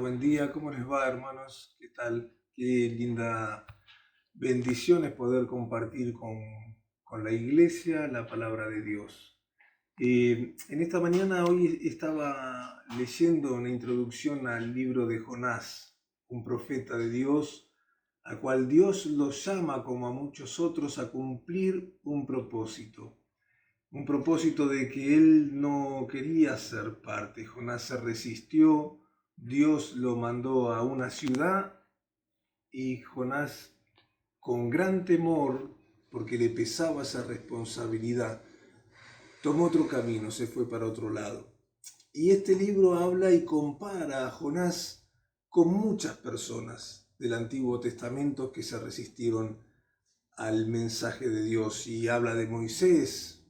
buen día. ¿Cómo les va, hermanos? ¿Qué tal? Qué linda bendición es poder compartir con la iglesia la palabra de Dios. En esta mañana, hoy estaba leyendo una introducción al libro de Jonás, un profeta de Dios, a cual Dios lo llama, como a muchos otros, a cumplir un propósito. Un propósito de que él no quería ser parte. Jonás se resistió, Dios lo mandó a una ciudad y Jonás, con gran temor, porque le pesaba esa responsabilidad, tomó otro camino, se fue para otro lado. Y este libro habla y compara a Jonás con muchas personas del Antiguo Testamento que se resistieron al mensaje de Dios, y habla de Moisés,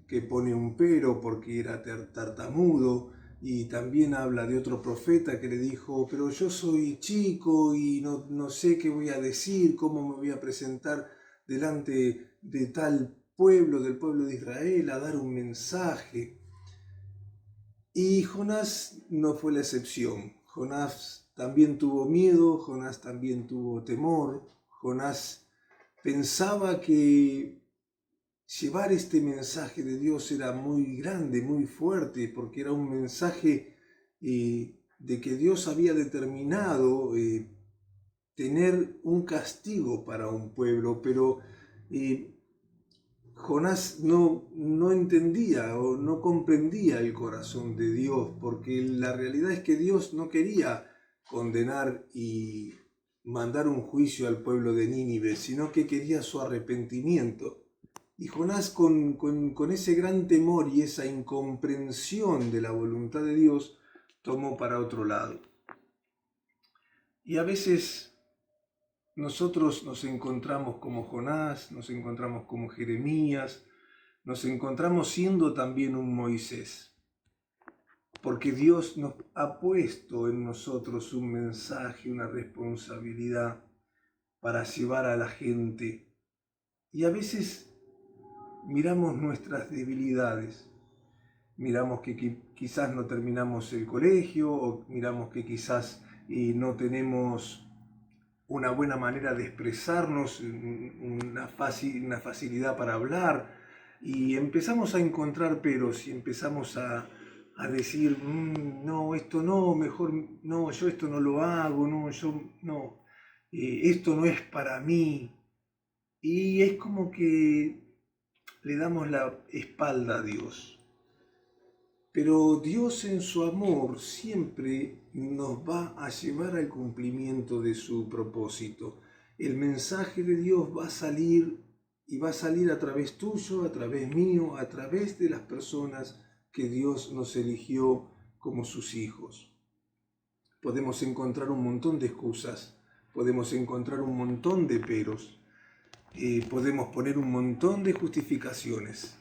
que pone un pero porque era tartamudo, y también habla de otro profeta que le dijo, pero yo soy chico y no sé qué voy a decir, cómo me voy a presentar delante de tal pueblo, del pueblo de Israel, a dar un mensaje. Y Jonás no fue la excepción. Jonás también tuvo miedo, Jonás también tuvo temor, Jonás pensaba que llevar este mensaje de Dios era muy grande, muy fuerte, porque era un mensaje de que Dios había determinado tener un castigo para un pueblo, pero Jonás no entendía o no comprendía el corazón de Dios, porque la realidad es que Dios no quería condenar y mandar un juicio al pueblo de Nínive, sino que quería su arrepentimiento. Y Jonás, con ese gran temor y esa incomprensión de la voluntad de Dios, tomó para otro lado. Y a veces nosotros nos encontramos como Jonás, nos encontramos como Jeremías, nos encontramos siendo también un Moisés, porque Dios nos ha puesto en nosotros un mensaje, una responsabilidad para llevar a la gente. Y a veces miramos nuestras debilidades, miramos que quizás no terminamos el colegio, o miramos que quizás no tenemos una buena manera de expresarnos, una facilidad para hablar, y empezamos a encontrar peros y empezamos a decir, no, esto no, mejor no, yo esto no lo hago, no, yo no, esto no es para mí. Y es como que le damos la espalda a Dios. Pero Dios, en su amor, siempre nos va a llevar al cumplimiento de su propósito. El mensaje de Dios va a salir, y va a salir a través tuyo, a través mío, a través de las personas que Dios nos eligió como sus hijos. Podemos encontrar un montón de excusas, podemos encontrar un montón de peros, podemos poner un montón de justificaciones.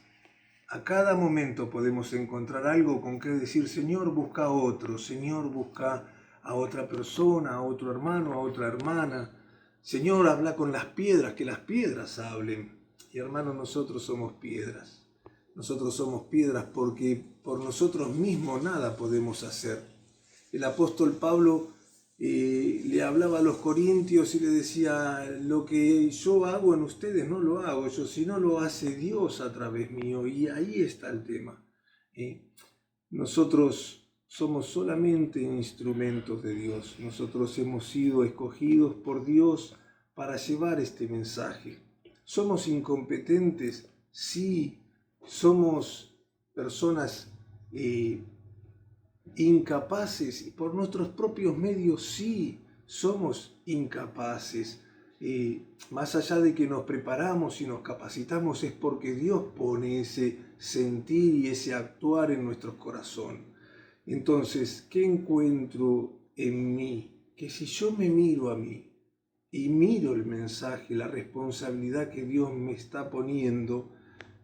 A cada momento podemos encontrar algo con que decir, Señor, busca a otro, Señor, busca a otra persona, a otro hermano, a otra hermana. Señor, habla con las piedras, que las piedras hablen. Y hermanos, nosotros somos piedras. Nosotros somos piedras porque por nosotros mismos nada podemos hacer. El apóstol Pablo le hablaba a los corintios y le decía, lo que yo hago en ustedes no lo hago yo, sino lo hace Dios a través mío. Y ahí está el tema. Nosotros somos solamente instrumentos de Dios. Nosotros hemos sido escogidos por Dios para llevar este mensaje. ¿Somos incompetentes? Sí. ¿Somos personas incapaces? Y por nuestros propios medios sí, somos incapaces. Más allá de que nos preparamos y nos capacitamos, es porque Dios pone ese sentir y ese actuar en nuestro corazón. Entonces, ¿qué encuentro en mí? Que si yo me miro a mí y miro el mensaje, la responsabilidad que Dios me está poniendo,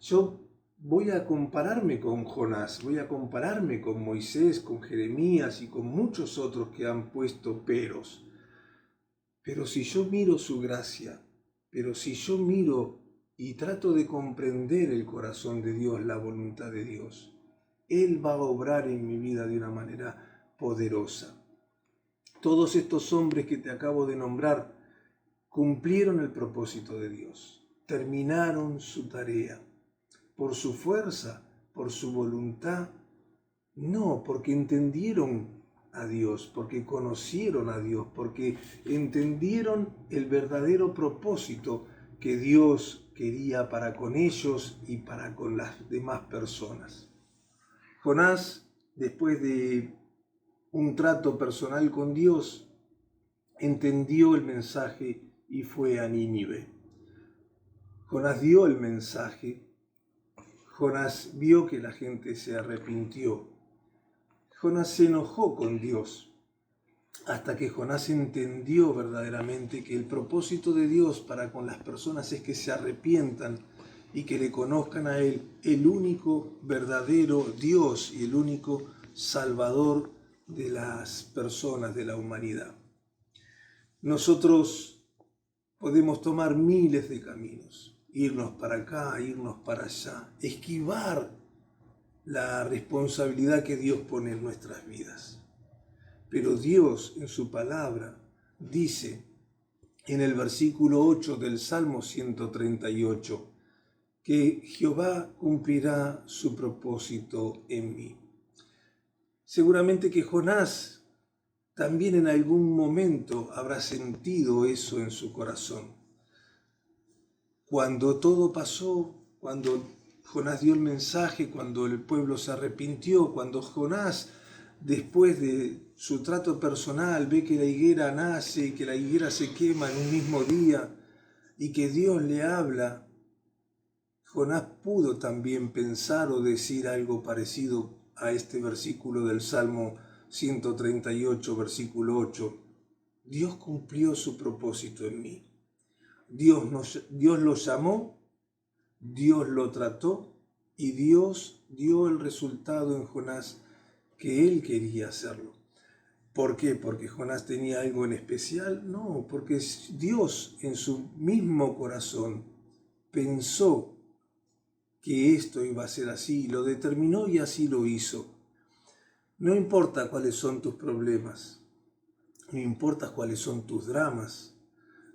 yo voy a compararme con Jonás, voy a compararme con Moisés, con Jeremías y con muchos otros que han puesto peros. Pero si yo miro su gracia, pero si yo miro y trato de comprender el corazón de Dios, la voluntad de Dios, Él va a obrar en mi vida de una manera poderosa. Todos estos hombres que te acabo de nombrar cumplieron el propósito de Dios, terminaron su tarea. ¿Por su fuerza? ¿Por su voluntad? No, porque entendieron a Dios, porque conocieron a Dios, porque entendieron el verdadero propósito que Dios quería para con ellos y para con las demás personas. Jonás, después de un trato personal con Dios, entendió el mensaje y fue a Nínive. Jonás dio el mensaje, Jonás vio que la gente se arrepintió, Jonás se enojó con Dios, hasta que Jonás entendió verdaderamente que el propósito de Dios para con las personas es que se arrepientan y que le conozcan a Él, el único verdadero Dios y el único Salvador de las personas, de la humanidad. Nosotros podemos tomar miles de caminos, irnos para acá, irnos para allá, esquivar la responsabilidad que Dios pone en nuestras vidas. Pero Dios en su palabra dice en el versículo 8 del Salmo 138 que Jehová cumplirá su propósito en mí. Seguramente que Jonás también en algún momento habrá sentido eso en su corazón. Cuando todo pasó, cuando Jonás dio el mensaje, cuando el pueblo se arrepintió, cuando Jonás, después de su trato personal, ve que la higuera nace y que la higuera se quema en un mismo día y que Dios le habla, Jonás pudo también pensar o decir algo parecido a este versículo del Salmo 138, versículo 8. Dios cumplió su propósito en mí. Dios lo llamó, Dios lo trató y Dios dio el resultado en Jonás que él quería hacerlo. ¿Por qué? ¿Porque Jonás tenía algo en especial? No, porque Dios en su mismo corazón pensó que esto iba a ser así, lo determinó y así lo hizo. No importa cuáles son tus problemas, no importa cuáles son tus dramas,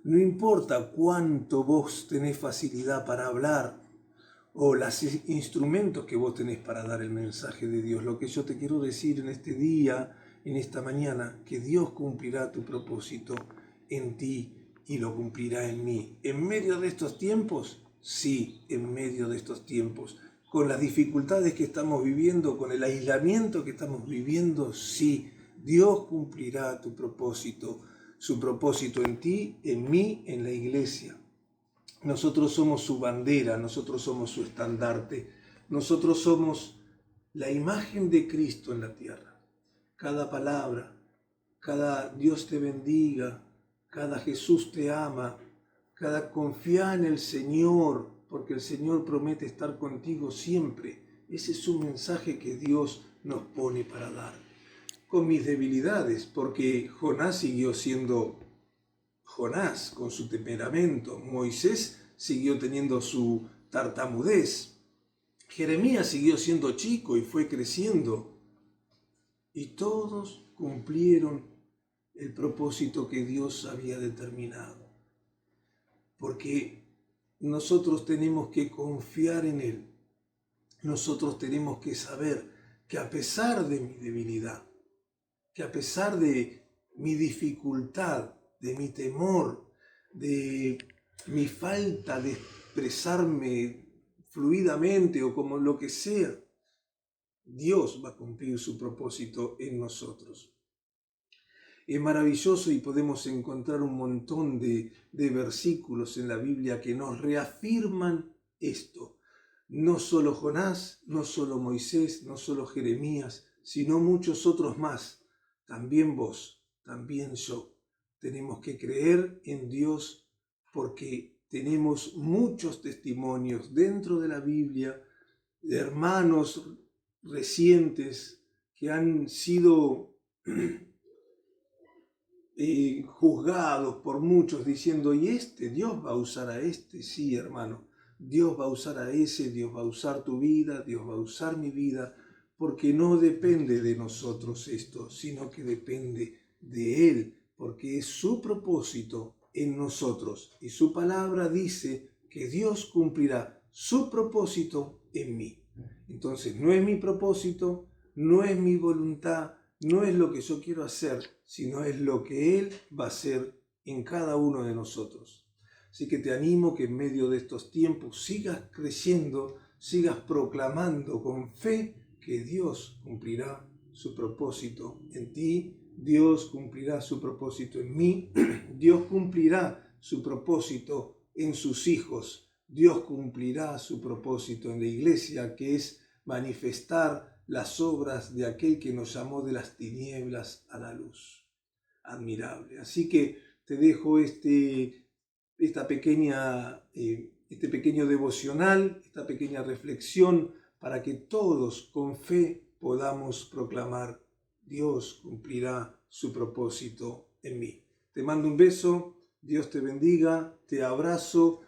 no importa cuánto vos tenés facilidad para hablar o los instrumentos que vos tenés para dar el mensaje de Dios. Lo que yo te quiero decir en este día, en esta mañana, que Dios cumplirá tu propósito en ti y lo cumplirá en mí. ¿En medio de estos tiempos? Sí, en medio de estos tiempos. Con las dificultades que estamos viviendo, con el aislamiento que estamos viviendo, sí, Dios cumplirá tu propósito, su propósito en ti, en mí, en la iglesia. Nosotros somos su bandera, nosotros somos su estandarte, nosotros somos la imagen de Cristo en la tierra. Cada palabra, cada Dios te bendiga, cada Jesús te ama, cada confía en el Señor, porque el Señor promete estar contigo siempre. Ese es un mensaje que Dios nos pone para dar. Con mis debilidades, porque Jonás siguió siendo Jonás con su temperamento, Moisés siguió teniendo su tartamudez, Jeremías siguió siendo chico y fue creciendo, y todos cumplieron el propósito que Dios había determinado, porque nosotros tenemos que confiar en Él, nosotros tenemos que saber que a pesar de mi debilidad, que a pesar de mi dificultad, de mi temor, de mi falta de expresarme fluidamente o como lo que sea, Dios va a cumplir su propósito en nosotros. Es maravilloso y podemos encontrar un montón de versículos en la Biblia que nos reafirman esto. No solo Jonás, no solo Moisés, no solo Jeremías, sino muchos otros más. También vos, también yo. Tenemos que creer en Dios porque tenemos muchos testimonios dentro de la Biblia de hermanos recientes que han sido juzgados por muchos diciendo, ¿y Dios va a usar a este? Sí, hermano, Dios va a usar a ese, Dios va a usar tu vida, Dios va a usar mi vida, porque no depende de nosotros esto, sino que depende de Él, porque es su propósito en nosotros. Y su palabra dice que Dios cumplirá su propósito en mí. Entonces no es mi propósito, no es mi voluntad, no es lo que yo quiero hacer, sino es lo que Él va a hacer en cada uno de nosotros. Así que te animo que en medio de estos tiempos sigas creciendo, sigas proclamando con fe que Dios cumplirá su propósito en ti, Dios cumplirá su propósito en mí, Dios cumplirá su propósito en sus hijos, Dios cumplirá su propósito en la iglesia, que es manifestar las obras de aquel que nos llamó de las tinieblas a la luz. Admirable. Así que te dejo este pequeño devocional, esta pequeña reflexión, para que todos con fe podamos proclamar: Dios cumplirá su propósito en mí. Te mando un beso, Dios te bendiga, te abrazo,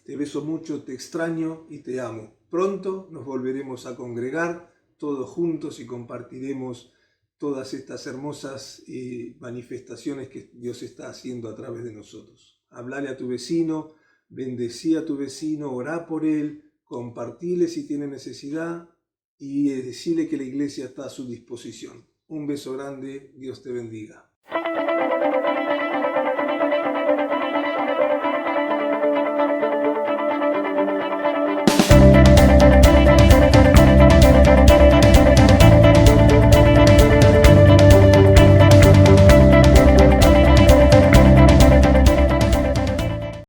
te beso mucho, te extraño y te amo. Pronto nos volveremos a congregar todos juntos y compartiremos todas estas hermosas manifestaciones que Dios está haciendo a través de nosotros. Hablale a tu vecino, bendecí a tu vecino, orá por él, compartile si tiene necesidad y decirle que la iglesia está a su disposición. Un beso grande, Dios te bendiga.